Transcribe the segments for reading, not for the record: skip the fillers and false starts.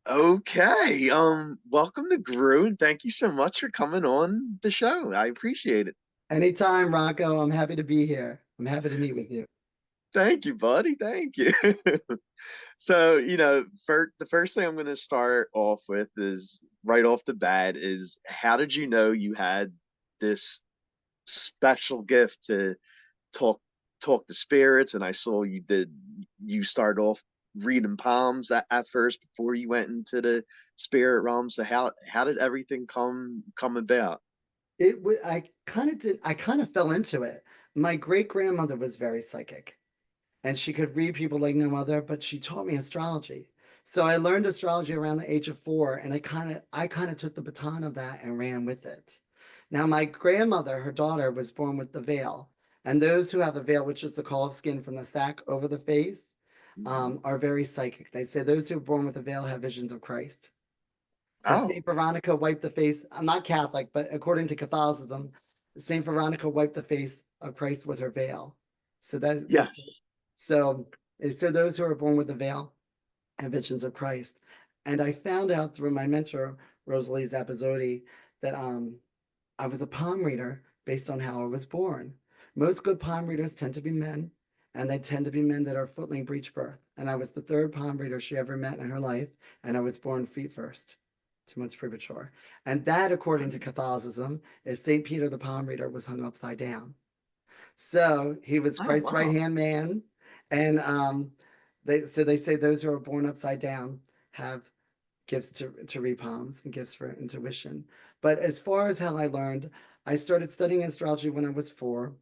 Okay. Welcome to Grue, and thank you so much for coming on the show. I appreciate it. Anytime, Rocco. I'm happy to be here. I'm happy to meet with you. Thank you, buddy. Thank you. So, the first thing I'm going to start off with is right off the bat is how did you know you had this special gift to talk talk to spirits? And I saw you started off reading palms at first before you went into the spirit realm. So how did everything come about? I kind of fell into it. My great grandmother was very psychic and she could read people like no other, but she taught me astrology. So I learned astrology around the age of 4, and I kind of took the baton of that and ran with it. Now, my grandmother, her daughter, was born with the veil, and those who have a veil, which is the caul of skin from the sack over the face, are very psychic. They say those who are born with a veil have visions of Christ. Because Oh, Saint Veronica wiped the face. I'm not Catholic, but according to Catholicism, Saint Veronica wiped the face of Christ with her veil. So that was yes. so. So those who are born with the veil have visions of Christ. And I found out through my mentor Rosalie Zappizzotti that I was a palm reader based on how I was born. Most good palm readers tend to be men, and they tend to be men that are footling breech birth. And I was the third palm reader she ever met in her life, and I was born feet first, 2 months premature. And that, according to Catholicism, is St. Peter the palm reader was hung upside down. So he was Oh, Christ's right wow. hand man, and they say those who are born upside down have gifts to read palms and gifts for intuition. But as far as how I learned, I started studying astrology when I was 4.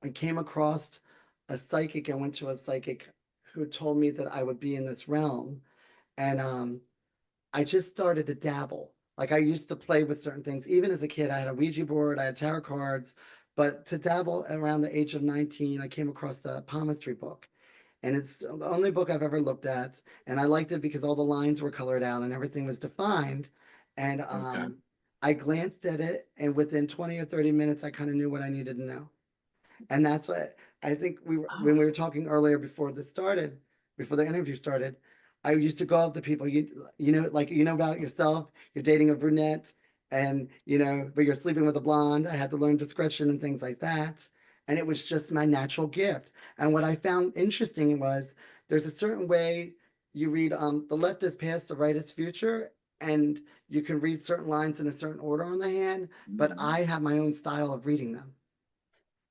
I came across a psychic. I went to a psychic who told me that I would be in this realm, and I just started to dabble. Like I used to play with certain things. Even as a kid, I had a Ouija board, I had tarot cards. But to dabble around the age of 19, I came across the palmistry book. And it's the only book I've ever looked at. And I liked it because all the lines were colored out and everything was defined. And Okay. I glanced at it, and within 20 or 30 minutes, I kind of knew what I needed to know. And that's what I think when Oh, we were talking earlier before the interview started, I used to go up to people, like about yourself, you're dating a brunette and but you're sleeping with a blonde. I had to learn discretion and things like that. And it was just my natural gift. And what I found interesting was there's a certain way you read the left is past, the right is future, and you can read certain lines in a certain order on the hand, but mhm. I have my own style of reading them.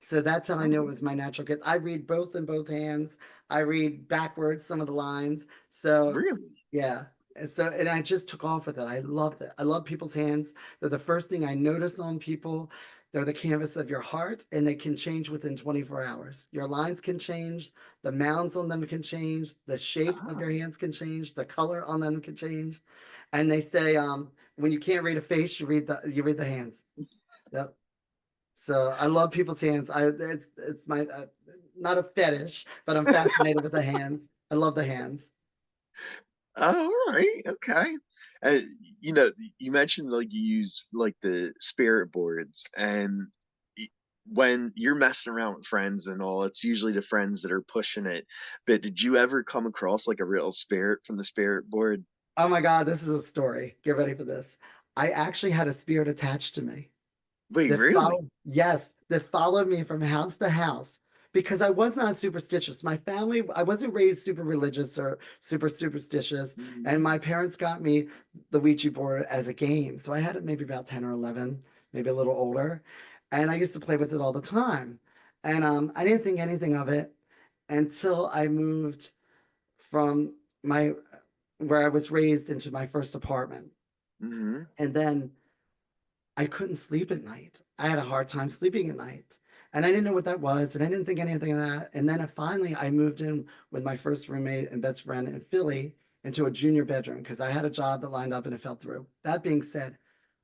So that's how I knew it Oh, was my natural gift. I read both in both hands. I read backwards some of the lines. So really? yeah. And I just took off with it. I loved it. I love people's hands. They're the first thing I notice on people. They're the canvas of your heart, and they can change within 24 hours. Your lines can change, the mounds on them can change, the shape of Oh, your hands can change, the color on them can change. And they say when you can't read a face, you read the hands. Yep. So I love people's hands. It's my not a fetish, but I'm fascinated with the hands. I love the hands. all right. Okay. Uh, you mentioned like you use like the spirit boards, and y- when you're messing around with friends and all, it's usually the friends that are pushing it. But did you ever come across like a real spirit from the spirit board? Oh my God, this is a story. Get ready for this. I actually had a spirit attached to me Wait, really? yes, that followed me from house to house because I was not superstitious. My family, I wasn't raised super religious or super superstitious, and Mhm. my parents got me the Ouija board as a game. So I had it maybe about 10 or 11, maybe a little older, and I used to play with it all the time. And I didn't think anything of it until I moved from my where I was raised into my first apartment. Hmm. And then I couldn't sleep at night. I had a hard time sleeping at night. And I didn't know what that was. And I didn't think anything of that. And then finally, I moved in with my first roommate and best friend in Philly into a junior bedroom because I had a job that lined up and it fell through. That being said,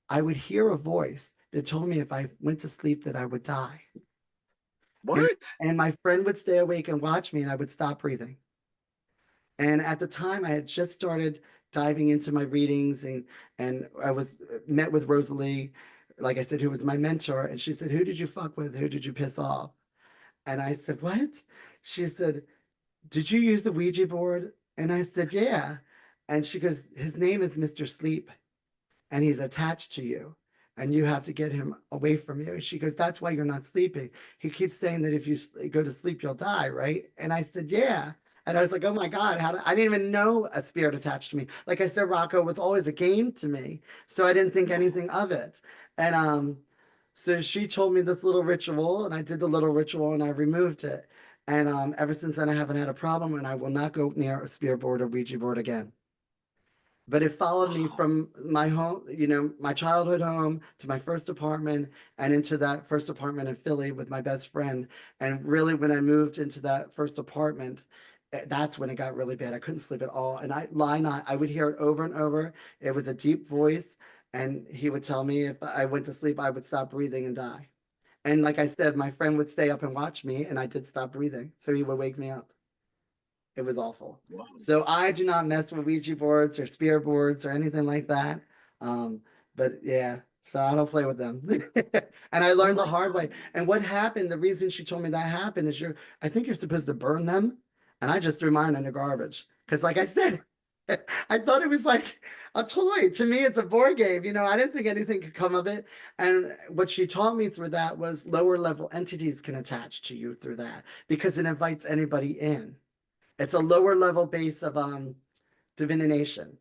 I would hear a voice that told me if I went to sleep that I would die. And, What? and my friend would stay awake and watch me and I would stop breathing. And at the time, I had just started diving into my readings, and I was met with Rosalie, like I said, who was my mentor, and she said, "Who did you fuck with? Who did you piss off?" And I said, "What?" She said, "Did you use the Ouija board?" And I said, yeah. And she goes, his name is Mr. Sleep, and he's attached to you, and you have to get him away from you. And she goes, that's why you're not sleeping. He keeps saying that if you go to sleep, you'll die, right? And I said, yeah. And I was like, oh my God, I didn't even know a spirit attached to me. Like I said, Rocco was always a game to me. So I didn't think anything of it. And so she told me this little ritual, and I did the little ritual and I removed it. And ever since then, I haven't had a problem, and I will not go near a spirit board or Ouija board again. But it followed me Wow. from my home, my childhood home to my first apartment and into that first apartment in Philly with my best friend. And really, when I moved into that first apartment, that's when it got really bad. I couldn't sleep at all. And I lie not, I would hear it over and over. It was a deep voice. And he would tell me if I went to sleep, I would stop breathing and die. And like I said, my friend would stay up and watch me, and I did stop breathing. So he would wake me up. It was awful. Wow. So I do not mess with Ouija boards or spirit boards or anything like that. Um, but yeah, so I don't play with them. And I Oh learned the my hard way. God. And what happened, the reason she told me that happened is I think you're supposed to burn them. And I just threw mine in the garbage. Because like I said, I thought it was like a toy. To me, it's a board game. I didn't think anything could come of it. And what she taught me through that was lower level entities can attach to you through that because it invites anybody in. It's a lower level base of divination.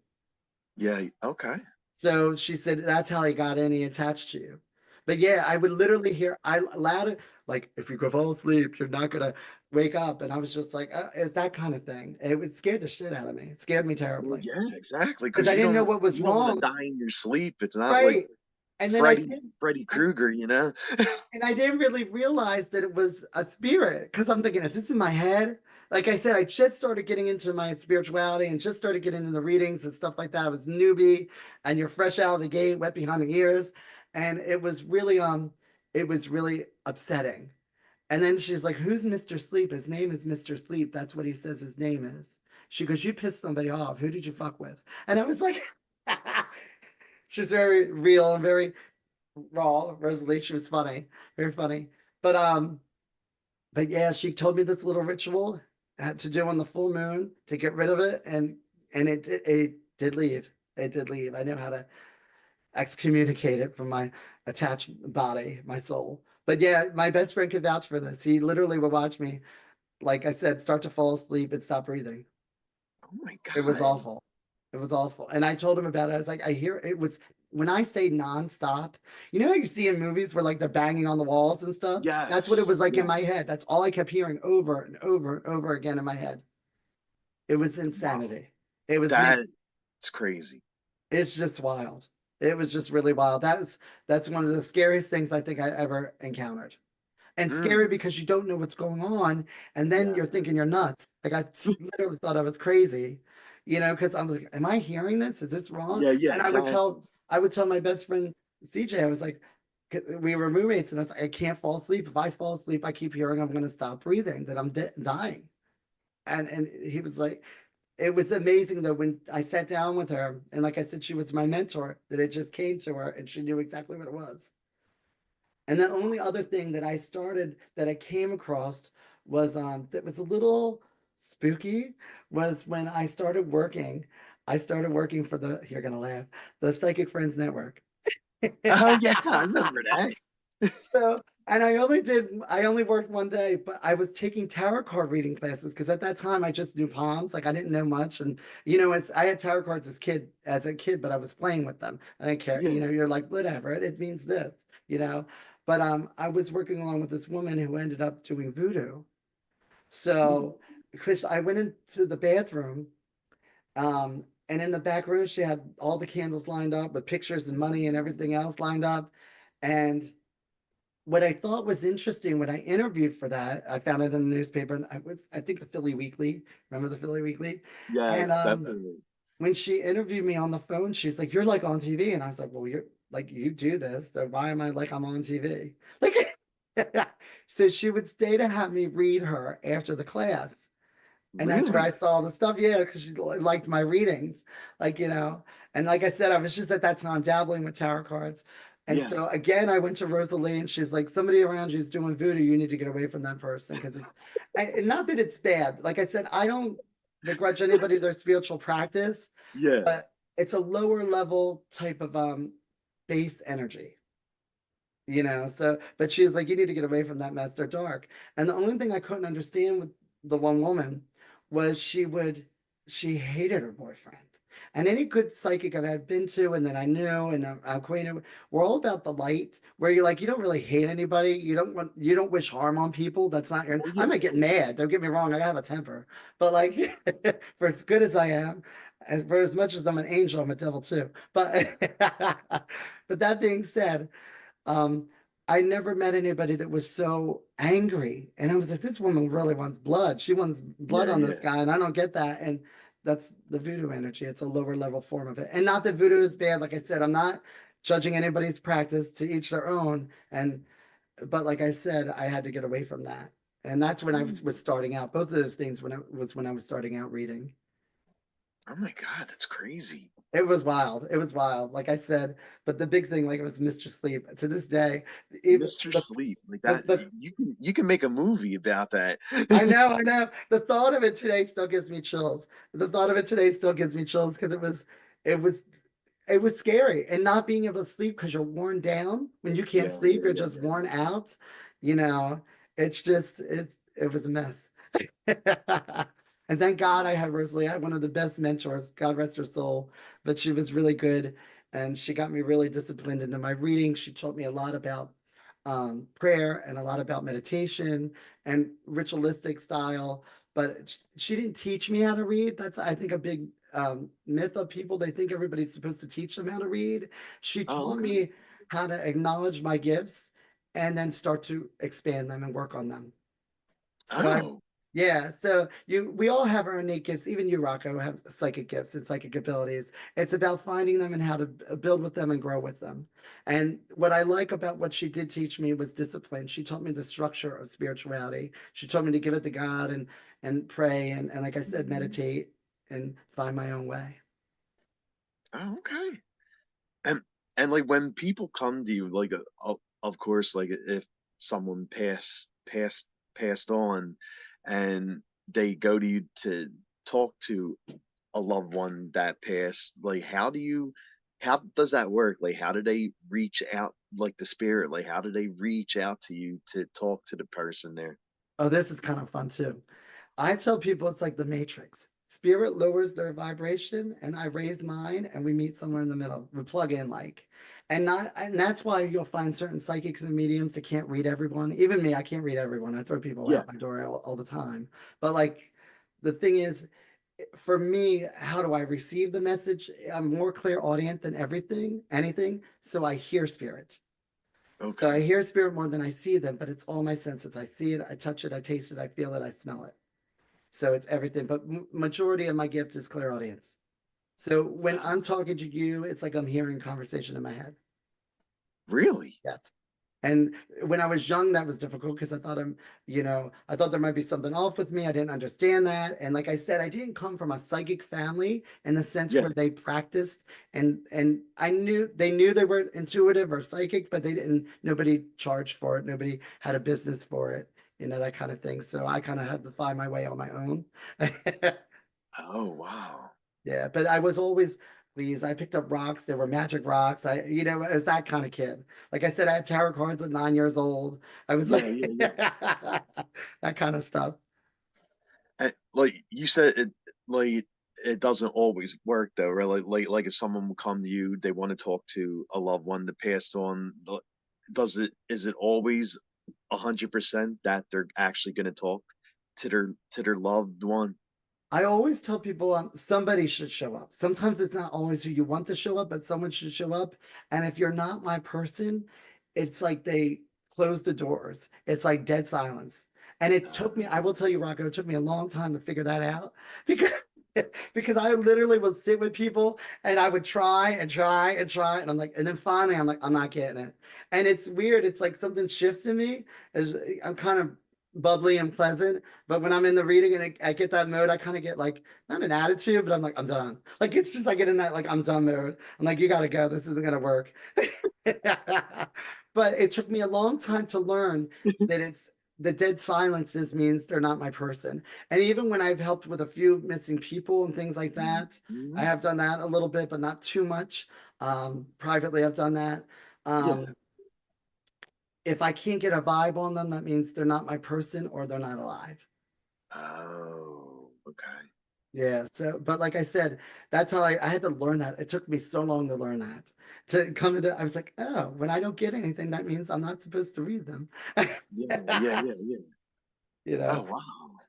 Yeah. Okay. So she said that's how he got in. He attached to you. But yeah, I would literally hear I loud like if you go fall asleep, you're not gonna wake up. And I was just like, it's that kind of thing. It was scared the shit out of me. It scared me Well, terribly yeah, exactly. because Because I didn't know what was you don't want to wrong. die in your sleep. It's not like Right. And then I did. Freddy And Krueger. And I didn't really realize that it was a spirit because I'm thinking, is this in my head? Like I said, I just started getting into my spirituality and just started getting into the readings and stuff like that. I was newbie and you're fresh out of the gate, wet behind the ears. And it was really upsetting. And then she's like, who's Mr. Sleep? His name is Mr. Sleep. That's what he says his name is. She goes, you pissed somebody off. Who did you fuck with? And I was like, she's very real and very raw. Rosalie, she was funny, very funny. But but yeah, she told me this little ritual I had to do on the full moon to get rid of it, and it did leave. It did leave. I know how to excommunicate it from my attached body, my soul. But yeah, my best friend could vouch for this. He literally would watch me, like I said, start to fall asleep and stop breathing. Oh my It was God. awful. It was awful. And I told him about it. I was like, I hear it was when I say nonstop, how you see in movies where like they're banging on the walls and stuff? That's what it Yes. was like in my Yes. head. That's all I kept hearing over and over and over again in my head. It was Wow. insanity. It was make That's crazy. it's just wild. It was just really wild. That's one of the scariest things I think I ever encountered. And scary Mm. because you don't know what's going on, and then Yeah. you're thinking you're nuts. Like I literally thought I was crazy, because I was like, "Am I hearing this? Is this wrong?" Yeah. Yeah. And Exactly. I would tell my best friend CJ, I was like, we were roommates, and I was like, I can't fall asleep. If I fall asleep, I keep hearing I'm going to stop breathing, that I'm dying. And he was like, it was amazing though when I sat down with her, and like I said, she was my mentor. That it just came to her, and she knew exactly what it was. And the only other thing that I came across was that was a little spooky was when I started working for you're gonna laugh, the Psychic Friends Network. Oh yeah, I remember that. So, and I only worked one day, but I was taking tarot card reading classes because at that time I just knew palms, like I didn't know much. And I had tarot cards as a kid, but I was playing with them. I didn't care. Yeah. You're like, whatever, it means this, you know. But I was working along with this woman who ended up doing voodoo. Ooh. So, Chris, I went into the bathroom, and in the back room, she had all the candles lined up with pictures and money and everything else lined up. And what I thought was interesting when I interviewed for that, I found it in the newspaper, and I think the Philly Weekly. Remember the Philly Weekly? And Yes, definitely. when she interviewed me on the phone, she's like, "You're like on TV," and I was like, "Well, you're like you do this, so why am I like I'm on TV?" Like, so she would stay to have me read her after the class. And that's where I Really? saw the stuff. Yeah, because she liked my readings, like And like I said, I was just at that time dabbling with tarot cards. And Yeah. so again, I went to Rosalie, and she's like, somebody around you is doing voodoo. You need to get away from that person because it's, and not that it's bad. Like I said, I don't. begrudge anybody their spiritual practice, Yeah. but it's a lower level type of base energy, you know. So, but she was like, you need to get away from that mess. They're dark. And the only thing I couldn't understand with the one woman was she hated her boyfriend. And any good psychic I've had been to and that I knew and I'm acquainted with, we're all about the light, where you're like, you don't really hate anybody. You don't wish harm on people. That's not your, Well, I yeah. might get mad. Don't get me wrong. I have a temper, but like, for as good as I am, and for as much as I'm an angel, I'm a devil too. But, but that being said, um, I never met anybody that was so angry. And I was like, this woman really wants blood. She wants blood Yeah, on this yeah. guy, and I don't get that. And that's the voodoo energy. It's a lower level form of it. And not that voodoo is bad. Like I said, I'm not judging anybody's practice, to each their own. And but like I said, I had to get away from that. And that's when I was Mm. starting out. Both of those things when I was starting out reading. Oh my God, that's crazy. It was wild. It was wild. Like I said, but the big thing, like it was Mr. Sleep. To this day, even Mr. Sleep, like that, the you can make a movie about that. I know. The thought of it today still gives me chills. The thought of it today still gives me chills because it was it was scary. And not being able to sleep because you're worn down. When you can't Yeah, sleep, yeah, you're yeah, just yeah. worn out. You know, it was a mess. And thank God I had Rosalie. I had one of the best mentors, God rest her soul, but she was really good. And she got me really disciplined into my reading. She taught me a lot about prayer and a lot about meditation and ritualistic style. But she didn't teach me how to read. That's, I think, a big myth of people. They think everybody's supposed to teach them how to read. She Oh, taught okay. me how to acknowledge my gifts and then start to expand them and work on them. So I, Oh, yeah, so we all have our innate gifts. Even you, Rocco, have psychic gifts and psychic abilities. It's about finding them and how to build with them and grow with them. And what I like about what she did teach me was discipline. She taught me the structure of spirituality. She taught me to give it to God and pray and like I said, mhm. meditate and find my own way. Oh, okay. And like when people come to you, like of course, like if someone passed on, and they go to you to talk to a loved one that passed, like how does that work? Like how do they reach out, like the spirit? Like how do they reach out to you to talk to the person there? Oh, this is kind of fun too. I tell people it's like the Matrix. Spirit lowers their vibration and I raise mine and we meet somewhere in the middle. We plug in like. And that's why you'll find certain psychics and mediums that can't read everyone. Even me, I can't read everyone. I throw people Yeah. out my door all the time. But like the thing is, for me, how do I receive the message? I'm more clairaudient than anything. So I hear spirit. So I Okay. hear spirit more than I see them, but it's all my senses. I see it, I touch it, I taste it, I feel it, I smell it. So it's everything. But majority of my gift is clairaudience. So when Oh, I'm talking to you, it's like I'm hearing conversation in my head. really? Yes. And when I was young, that was difficult because I thought there might be something off with me. I didn't understand that. And like I said, I didn't come from a psychic family in the sense Yeah. where they practiced and I knew they were intuitive or psychic, but nobody charged for it. Nobody had a business for it, that kind of thing. So I kind of had to find my way on my own. Oh, wow. Yeah, but I was always pleased. I picked up rocks. There were magic rocks. I was that kind of kid. Like I said, I had tarot cards at 9 years old. I was Yeah, like yeah, yeah. that kind of stuff. And like you said, like it doesn't always work though, right? Like if someone will come to you, they want to talk to a loved one that passed on. Does it is it always 100% that they're actually going to talk to their loved one? I always tell people somebody should show up. Sometimes it's not always who you want to show up, but someone should show up. And if you're not my person, it's like they close the doors. It's like dead silence. And it took me, I will tell you, Rocco, it took me a long time to figure that out because because I literally would sit with people and I would try and try and try. And I'm like, and then finally I'm like, I'm not getting it. And it's weird. It's like something shifts in me. I'm kind of bubbly and pleasant. But when I'm in the reading and I get that mode, I kind of get like not an attitude, but I'm like, I'm done. Like it's just I get in that like I'm done mode. I'm like, you gotta go. This isn't gonna work. But it took me a long time to learn that the dead silences means they're not my person. And even when I've helped with a few missing people and things like that, I Mhm. have done that a little bit, but not too much. Privately, I've done that. Yeah. Um, if I can't get a vibe on them, that means they're not my person or they're not alive. Oh, okay. Yeah. So, but like I said, that's how I had to learn that. It took me so long to learn that. To come into, I was like, oh, when I don't get anything, that means I'm not supposed to read them. Yeah, yeah, yeah, yeah. You Oh, know, wow.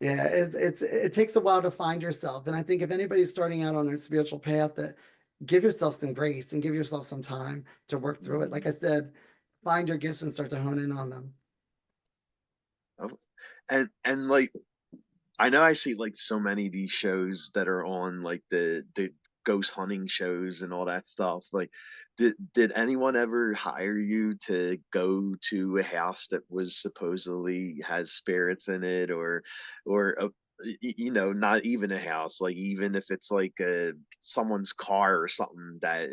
yeah, it takes a while to find yourself. And I think if anybody's starting out on their spiritual path, that give yourself some grace and give yourself some time to work through it. Like I Mhm. said, find your gifts and start to hone in on them. Oh, and like I know I see like so many of these shows that are on like the ghost hunting shows and all that stuff. Like, did anyone ever hire you to go to a house that was supposedly has spirits in it, or you know, not even a house, like even if it's like someone's car or something that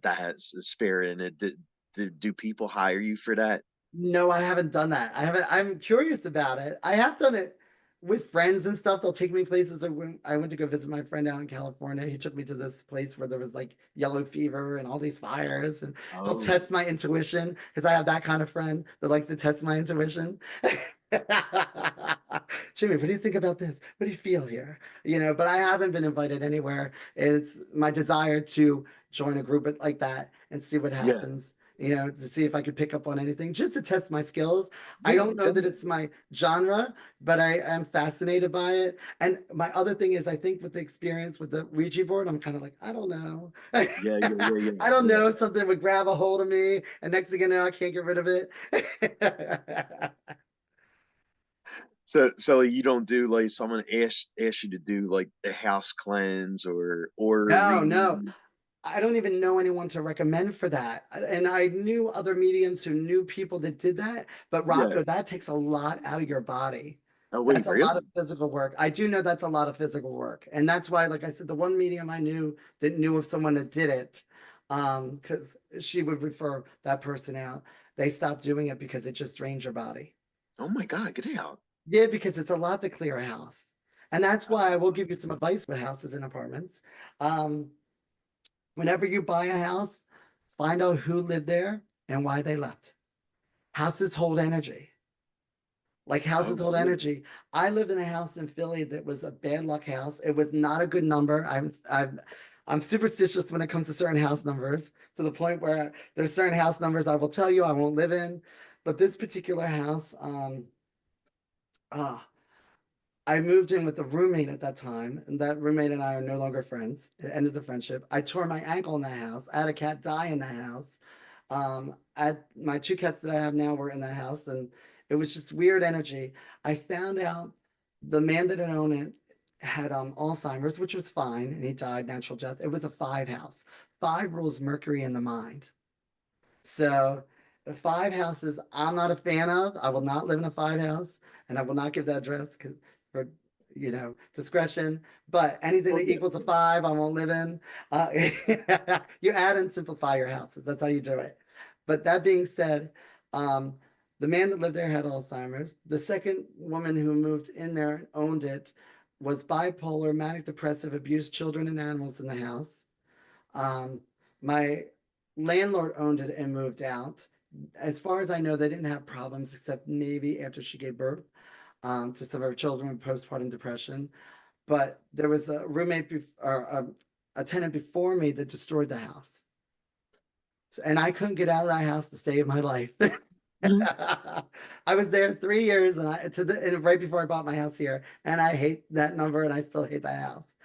has a spirit in it? Do people hire you for that? No, I haven't done that. I haven't. I'm curious about it. I have done it with friends and stuff. They'll take me places. I went to go visit my friend out in California. He took me to this place where there was like yellow fever and all these fires, and he'll Oh, test my intuition because I have that kind of friend that likes to test my intuition. Jimmy, what do you think about this? What do you feel here? You know, but I haven't been invited anywhere. It's my desire to join a group like that and see what yeah, happens, you know, to see if I could pick up on anything, just to test my skills. I yeah, don't know that it's definitely. my genre, but I am fascinated by it. And my other thing is, I think with the experience with the Ouija board, I'm kind of like, I don't know. Yeah, yeah, yeah, yeah, I don't yeah. know. Something would grab a hold of me, and next thing you know, I can't get rid of it. So like, you don't do like someone asks you to do like a house cleanse or No, no. read. I don't even know anyone to recommend for that. And I knew other mediums who knew people that did that, but Yeah. Rocco, that takes a lot out of your body. Oh wait, That's a lot of really? physical work. I do know that's a lot of physical work. And that's why, like I said, the one medium I knew that knew of someone that did it, because she would refer that person out. They stopped doing it because it just drains your body. Oh my God, get out. Yeah, because it's a lot to clear a house. And that's why I will Oh, give you some advice with houses and apartments. Um, Whenever you buy a house, find out who lived there and why they left. Houses hold energy. Like oh houses hold really? energy. I lived in a house in Philly that was a bad luck house. It was not a good number. I'm superstitious when it comes to certain house numbers, to the point where there's certain house numbers I will tell you I won't live in. But this particular house, ah, I moved in with a roommate at that time, and that roommate and I are no longer friends. It ended the friendship. I tore my ankle in the house. I had a cat die in the house. My two cats that I have now were in the house, and it was just weird energy. I found out the man that had owned it had Alzheimer's, which was fine, and he died natural death. It was a five house. Five rules Mercury in the mind. So the five houses I'm not a fan of. I will not live in a five house, and I will not give that address for discretion. But anything Oh that yeah, equals a yeah. five, I won't live in. Uh, you add and simplify your houses. That's how you do it. But that being said, um, the man that lived there had Alzheimer's. The second woman who moved in there and owned it was bipolar, manic depressive, abused children and animals in the house. Um, my landlord owned it and moved out. As far as I know, they didn't have problems except maybe after she gave birth to some of her children with postpartum depression. But there was a roommate or a tenant before me that destroyed the house. And I couldn't get out of that house to save my life. Mhm. I was there 3 years and right before I bought my house here, and I hate that number and I still hate that house.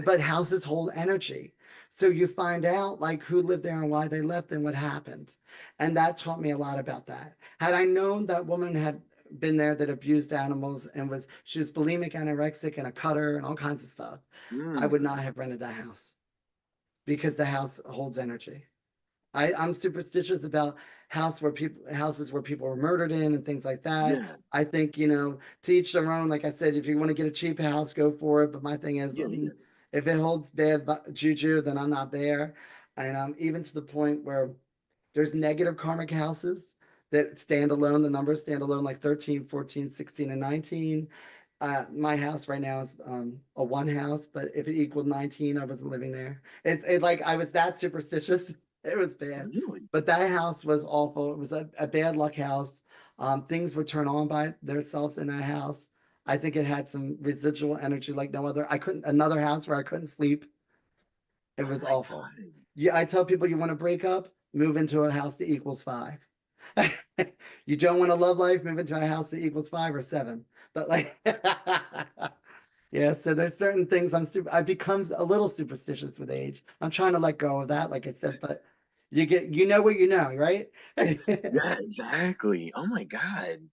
But houses hold energy. So you find out like who lived there and why they left and what happened. And that taught me a lot about that. Had I known that woman had been there that abused animals and she was bulimic, anorexic, and a cutter and all kinds of stuff, I would Mm. not have rented that house because the house holds energy. I'm superstitious about houses where people were murdered in and things like that. Yeah, I think, to each their own. Like I said, if you want to get a cheap house, go for it. But my thing is, yeah, yeah. if it holds bad juju, then I'm not there. And even to the point where there's negative karmic houses that stand alone. The numbers stand alone, like 13, 14, 16, and 19. My house right now is a one house, but if it equaled 19, I wasn't living there. It like I was that superstitious. It was bad. Really? But that house was awful. It was a bad luck house. Things would turn on by themselves in that house. I think it had some residual energy like no other. I couldn't another house where I couldn't sleep. It Oh was my awful. God. Yeah, I tell people you want to break up, move into a house that equals five. You don't want a love life, move into a house that equals 5 or 7. But like, yeah, so there's certain things I've become a little superstitious with age. I'm trying to let go of that, like I said, but you know what you know, right? Yeah, exactly. Oh my God.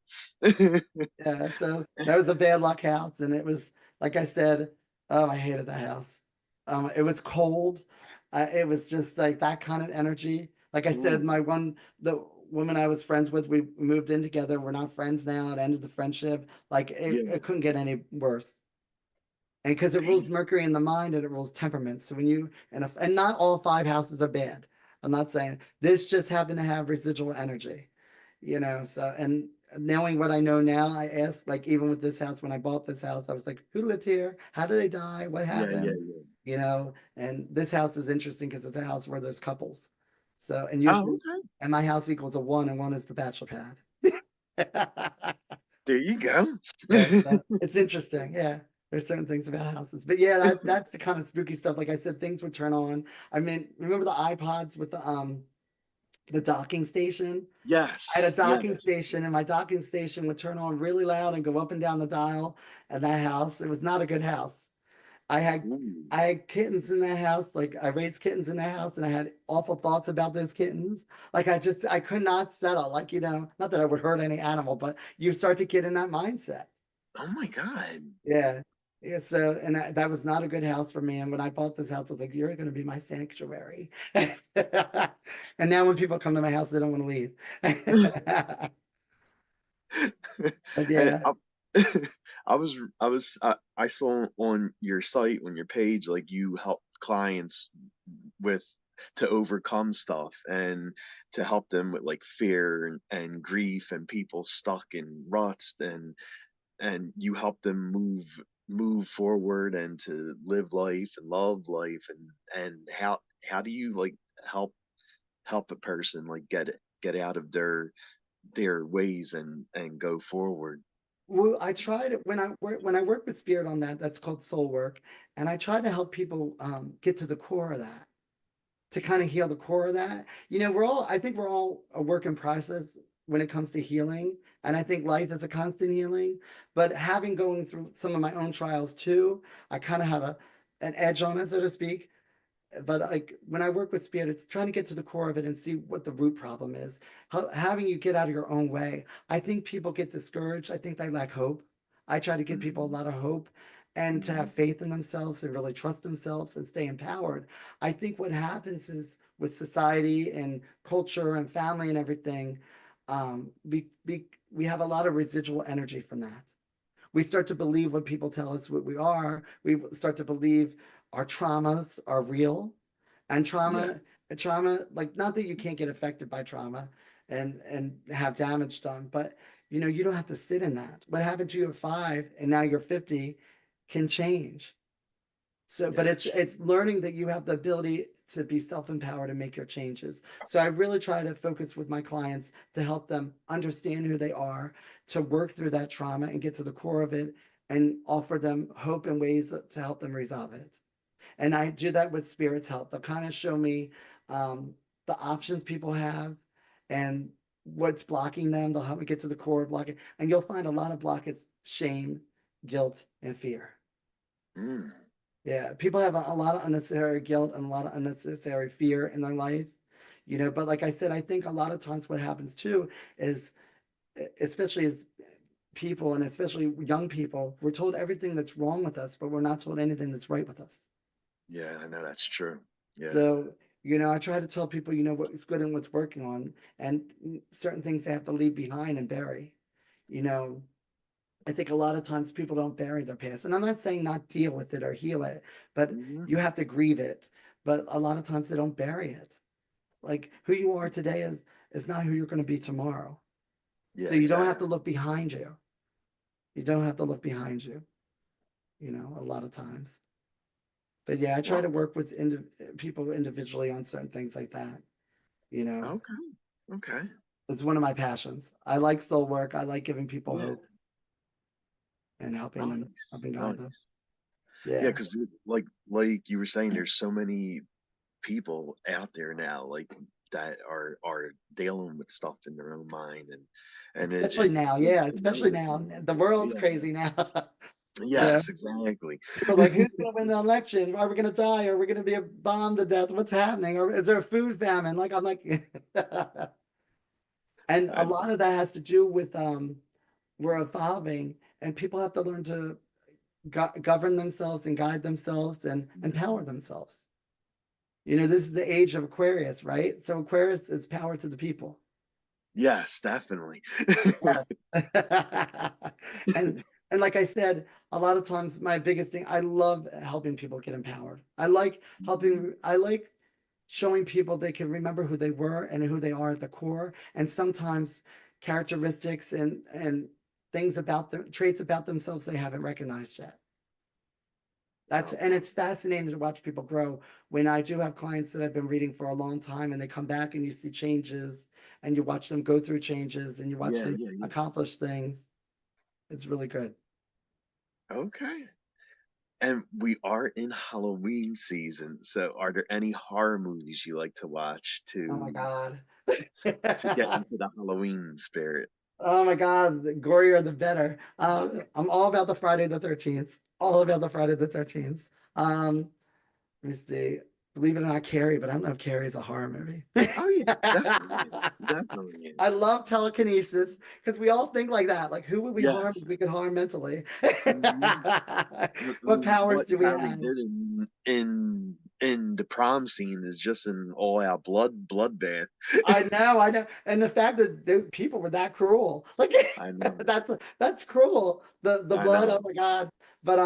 Yeah, so that was a bad luck house, and it was like I said, oh, I hated that house. It was cold. It was just like that kind of energy. Like I said, Ooh, the woman I was friends with, we moved in together. We're not friends now. It ended the friendship. Like yeah. it couldn't get any worse. And because it rules Dang. Mercury in the mind and it rules temperament. So when you and not all 5 houses are bad. I'm not saying this just happened to have residual energy, so and knowing what I know now, I asked, like, even with this house, when I bought this house, I was like, who lived here? How did they die? What Yeah, yeah, happened? yeah. And this house is interesting because it's a house where there's couples. So, and Oh, usually, okay. and my house equals a one, and one is the bachelor pad. There you go. Yes, it's interesting. Yeah, there's certain things about houses, but yeah, that's the kind of spooky stuff. Like I said, things would turn on. I mean, remember the iPods with the docking station? I had a Yes, docking yes. station, and my docking station would turn on really loud and go up and down the dial. And that house, it was not a good house. I had Ooh. I had kittens in that house. Like I raised kittens in that house, and I had awful thoughts about those kittens. Like I could not settle. Like, not that I would hurt any animal, but you start to get in that mindset. Oh my God. Yeah. Yeah, so and that was not a good house for me. And when I bought this house, I was like, "You're going to be my sanctuary." And now when people come to my house, they don't want to leave. But And yeah, I saw on your site, on your page, like you help clients with to overcome stuff and to help them with like fear and grief and people stuck in ruts, and you help them move forward and to live life and love life, and how do you like help a person like get out of their ways and go forward? well, I tried it when I work with spirit on that. That's called soul work, and I try to help people get to the core of that, to kind of heal the core of that. I think we're all a work in process when it comes to healing. And I think life is a constant healing. But having going through some of my own trials too, I kind of have an edge on it, so to speak. But like when I work with spirit, it's trying to get to the core of it and see what the root problem is. Having you get out of your own way. I think people get discouraged. I think they lack hope. I try to give people a Mhm, lot of hope and to have mhm. faith in themselves and really trust themselves and stay empowered. I think what happens is with society and culture and family and everything, we have a lot of residual energy from that. We start to believe what people tell us what we are. We start to believe our traumas are real. And Yeah, trauma, like, not that you can't get affected by trauma and have damage done, but you don't have to sit in that. What happened to you at 5 and now you're 50 can change. So, yeah, but that's it's true. learning that you have the ability to be self-empowered and make your changes. So I really try to focus with my clients to help them understand who they are, to work through that trauma and get to the core of it and offer them hope and ways to help them resolve it. And I do that with spirits help. They'll kind of show me um, the options people have and what's blocking them. They'll help me get to the core of blocking. And you'll find a lot of block is shame, guilt, and fear. Mm, Yeah, people have a lot of unnecessary guilt and a lot of unnecessary fear in their life, but like I said, I think a lot of times what happens too is, especially as people and especially young people, we're told everything that's wrong with us, but we're not told anything that's right with us. yeah, I know that's true. Yeah. So, I try to tell people, what's good and what's working on, and certain things they have to leave behind and bury. You know, I think a lot of times people don't bury their past. And I'm not saying not deal with it or heal it, but Mhm. you have to grieve it. But a lot of times they don't bury it. Like who you are today is not who you're going to be tomorrow. So Yeah, you don't have to exactly. look behind you. You don't have to look behind you, a lot of times. But yeah, I try to Well, work with people individually on certain things like that. You know, okay. Okay. it's one of my passions. I like soul work. I like giving people Yeah. hope and helping them, Nice. helping guide them. Nice. Yeah, Yeah, because like you were saying, there's so many people out there now, like that are dealing with stuff in their own mind, and especially it's now. good Yeah, to know especially it's now. out The there. world's Yeah. crazy now. Yeah, Yes, exactly. people are like, who's going to win the election? Are we going to die? Are we going to be bombed to death? What's happening? Or is there a food famine? Like I'm like, and a I, lot of that has to do with we're evolving, and people have to learn to govern themselves and guide themselves and empower themselves. This is the age of Aquarius, right? So Aquarius is power to the people. yes, definitely. Yes. and and like I said, a lot of times my biggest thing, I love helping people get empowered. I like showing people they can remember who they were and who they are at the core, and sometimes characteristics and things about them, traits about themselves they haven't recognized yet. And Okay. it's fascinating to watch people grow. When I do have clients that I've been reading for a long time and they come back and you see changes and you watch them go through changes and you watch Yeah, them yeah, yeah. accomplish things. It's really good. Okay. And we are in Halloween season, so are there any horror movies you like to watch Oh my God. to get into the Halloween spirit? Oh my God. The gorier the better. I'm all about the Friday the 13th. All about the Friday the 13th. Let me see. Believe it or not, Carrie, but I don't know if Carrie is a horror movie. Oh yeah, definitely is. Definitely I is. love telekinesis because we all think like that. Like, who would we harm if Yes. we could harm mentally? Hmm. What powers What do we Carrie have? did in the prom scene is just an all out bloodbath. I know. And the fact that people were that cruel, like I know. that's cruel. The I blood, oh know. my God. But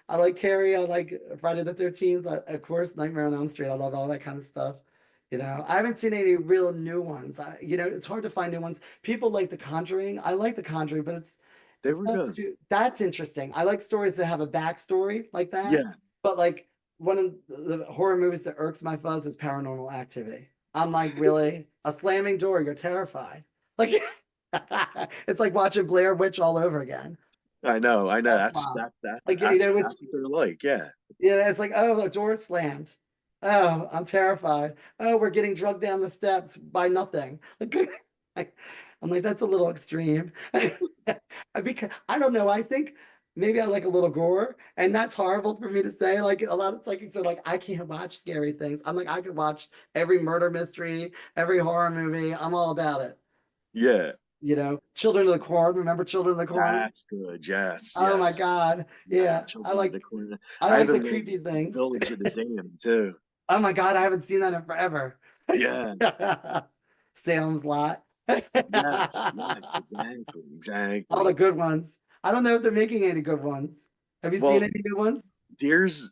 I like Carrie, I like Friday the 13th, of course, Nightmare on Elm Street. I love all that kind of stuff. I haven't seen any real new ones. It's hard to find new ones. People like The Conjuring. I like The Conjuring, but They it's were not good. too, that's interesting. I like stories that have a backstory like that. Yeah. But like one of the horror movies that irks my fuzz is Paranormal Activity. I'm like, really? A slamming door, you're terrified. Like it's like watching Blair Witch all over again. I know. I know. That's That's wild. that that Like, that's what they're like. Yeah. it's like, oh, the door slammed. Oh, I'm terrified. Oh, we're getting drugged down the steps by nothing. Like, I'm like, that's a little extreme. Because I don't know. I think maybe I like a little gore, and that's horrible for me to say. Like a lot of psychics are like, I can't watch scary things. I'm like, I could watch every murder mystery, every horror movie. I'm all about it. Yeah. Children of the Corn. Remember Children of the Corn? That's good. Yes. Oh my Yes. God. Yes. Yeah. I Children of like the Corn. I I like the even love creepy things. Village of the Damned too. Oh my God, I haven't seen that in forever. Yeah. Salem's Lot. Yes. Yes. Exactly. All the Exactly. good ones. I don't know if they're making any good ones. Have you seen Well, any good ones? there's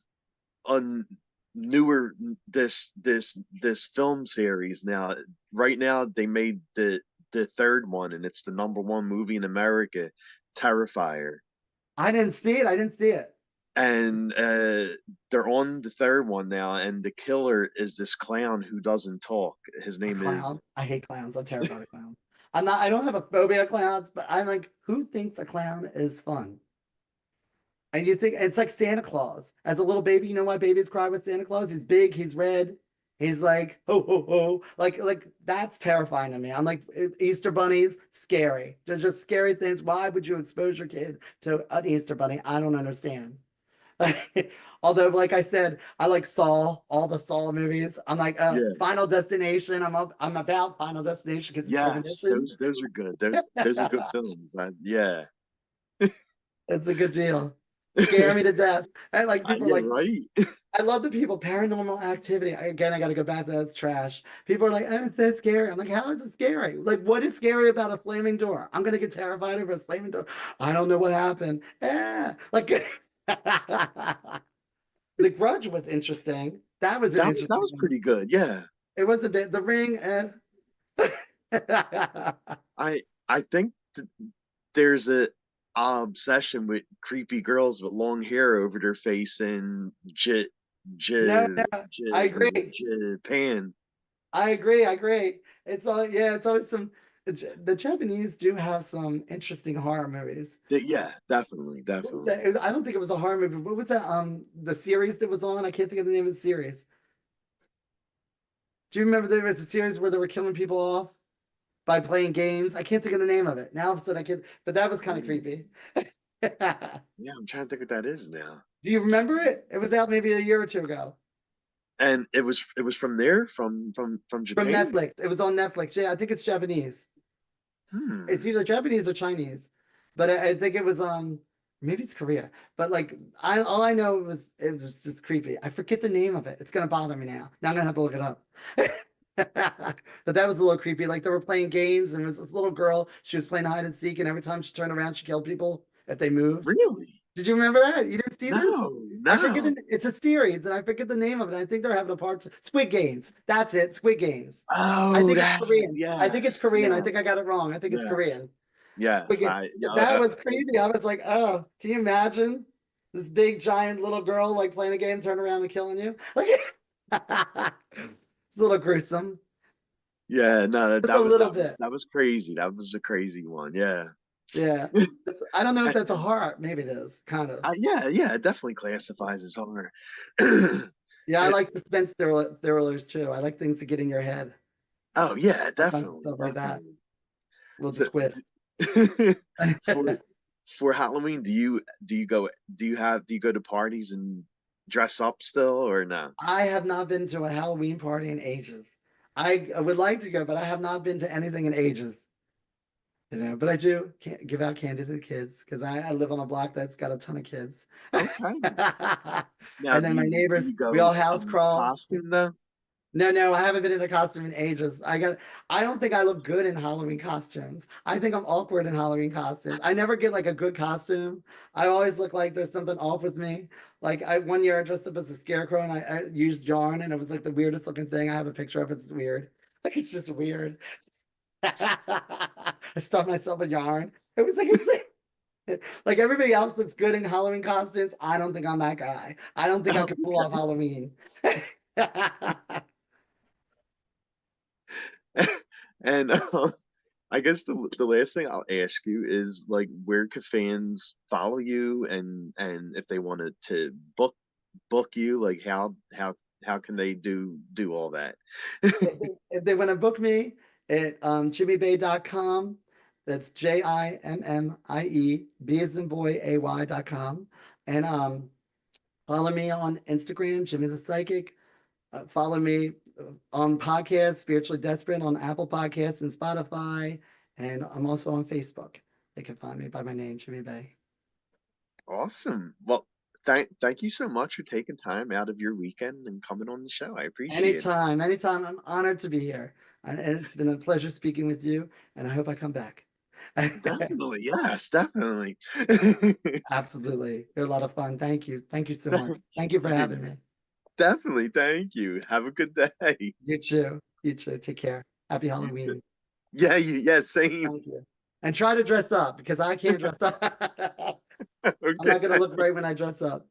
a newer this film series now. Right now, they made the third one, and it's the number one movie in America, Terrifier. I didn't see it. I didn't see it. And they're on the third one now, and the killer is this clown who doesn't talk. His A name is clown. I hate clowns. I'm terrified of clowns. I don't have a phobia of clowns, but I'm like, who thinks a clown is fun? And you think it's like Santa Claus. As a little baby, you know why babies cry with Santa Claus? He's big, he's red, he's like ho ho ho. Like that's terrifying to me. I'm like Easter bunnies, scary. There's just scary things. Why would you expose your kid to an Easter bunny? I don't understand. Although, like I said, I like Saw, all the Saw movies. I'm like yeah. Final Destination. I'm about Final Destination because it's Yes, premonition. those are good. Those are good films. Yeah. It's a good deal. Scare me to death. And like people are Yeah, like, right. I love the people. Paranormal activity. Again, I got to go back to that's trash. People are like, oh, it's that scary. I'm like, how is it scary? Like, what is scary about a slamming door? I'm gonna get terrified over a slamming door. I don't know what happened. Like, The Grudge was interesting. That was an That interesting was one. pretty good. Yeah. It was a bit. The Ring. I think th- there's a obsession with creepy girls with long hair over their face in No, J, no, I agree. Japan. I agree. I agree. It's all, yeah, it's always some, the Japanese do have some interesting horror movies. Yeah, definitely, What was definitely. that? I don't think it was a horror movie. What was that? The series that was on? I can't think of the name of the series. Do you remember there was a series where they were killing people off by playing games? I can't think of the name of it. Now all of a sudden I can, but that was kind of Hmm. creepy. Yeah, I'm trying to think what that is now. Do you remember it? It was out maybe a year or two ago And it was from there, from from Japan. Netflix. It was on Netflix. Yeah, I think it's Japanese. It's Hmm. either Japanese or Chinese, but I think it was maybe it's Korea. But like I all I know was it was just creepy. I forget the name of it. It's gonna bother me now. Now I'm gonna have to look it up. But that was a little creepy. Like they were playing games and there was this little girl. She was playing hide and seek, and every time she turned around, she killed people if they moved. Really? Did you remember that? You didn't see this? No, I forget no. it's a series, and I forget the name of it. I think they're having a part two. Squid Games. That's it. Squid Games. I Oh, think it's that. Korean. I think it's Yes, Korean. I think I yes, got it wrong. I think it's yes, Korean. yes. Squid I yeah. That was creepy. I was like, oh, can you imagine this big giant little girl like playing a game, turning around and killing you? Like it's a little gruesome. Yeah, no, Just a little bit. that was crazy. That was a crazy one. Yeah. Yeah. I don't know if And, that's a horror. Maybe it is, kind of. yeah, yeah, it definitely classifies as horror. Yeah, I And, like suspense thrillers too. I like things to get in your head. oh yeah, Stuff definitely, like that definitely. with the So, twist. for for Halloween, do you go to parties and dress up still or no? I have not been to a Halloween party in ages. I would like to go, but I have not been to anything in ages. But I do can't give out candy to the kids because I live on a block that's got a ton of kids. Okay. Now, And then my do neighbors, you we all go house in crawl. costume though? No, no, I haven't been in a costume in ages. I don't think I look good in Halloween costumes. I think I'm awkward in Halloween costumes. I never get like a good costume. I always look like there's something off with me. Like one year I dressed up as a scarecrow and I used yarn and it was like the weirdest looking thing. I have a picture of it. It's weird. Like it's just weird. I stuffed myself with yarn. It was like insane. Like everybody else looks good in Halloween costumes. I don't think I'm that guy. I don't think I could pull off Halloween. Okay. And I guess the last thing I'll ask you is like where could fans follow you and if they wanted to book you, like how can they do all that? If they want to book me at jimmybay.com, that's Jimmie, B as in boy, AY.com. And follow me on Instagram, Jimmy the Psychic. Follow me on podcasts, Spiritually Desperate on Apple Podcasts and Spotify. And I'm also on Facebook. They can find me by my name, Jimmy Bay. Awesome. Well, thank you so much for taking time out of your weekend and coming on the show. I appreciate it. Anytime, anytime. I'm honored to be here. And it's been a pleasure speaking with you. And I hope I come back. Definitely, yes, definitely. Absolutely. You're a lot of fun. Thank you. Thank you so much. Thank Thank you for you. having me. Definitely, thank you. Have a good day. You too. You too. Take care. Happy You too. Halloween. Yeah, yeah, same. Thank you. And try to dress up because I can't dress up. I'm not going to Okay. look right when I dress up.